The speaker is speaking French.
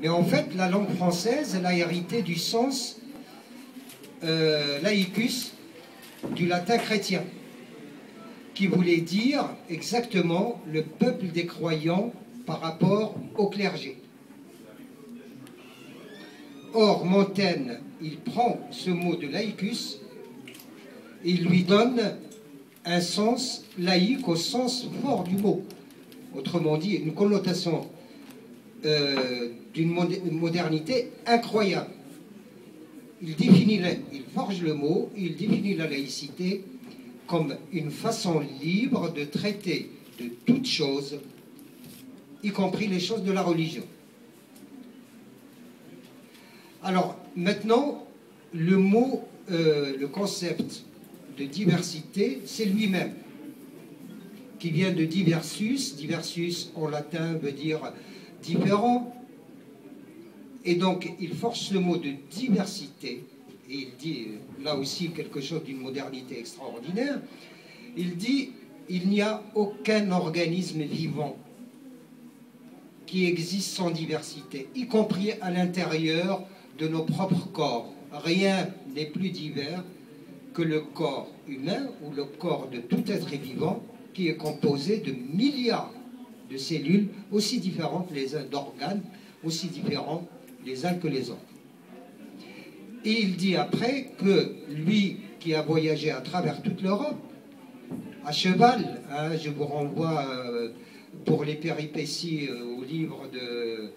Mais en fait, la langue française, elle a hérité du sens laicus du latin chrétien, qui voulait dire exactement le peuple des croyants par rapport au clergé. Or, Montaigne, il prend ce mot de laicus et il lui donne un sens laïque au sens fort du mot. Autrement dit, une connotation d'une modernité incroyable. Il forge le mot, il définit la laïcité comme une façon libre de traiter de toutes choses, y compris les choses de la religion. Alors, maintenant, le mot, le concept de diversité, c'est lui-même, qui vient de diversus. Diversus, en latin, veut dire différent. Et donc, il force le mot de diversité, et il dit, là aussi, quelque chose d'une modernité extraordinaire. Il dit, il n'y a aucun organisme vivant qui existe sans diversité, y compris à l'intérieur de nos propres corps. Rien n'est plus divers que le corps humain ou le corps de tout être vivant qui est composé de milliards de cellules aussi différentes les uns, d'organes aussi différents les uns que les autres. Et il dit après que lui qui a voyagé à travers toute l'Europe, à cheval, hein, je vous renvoie pour les péripéties au livre de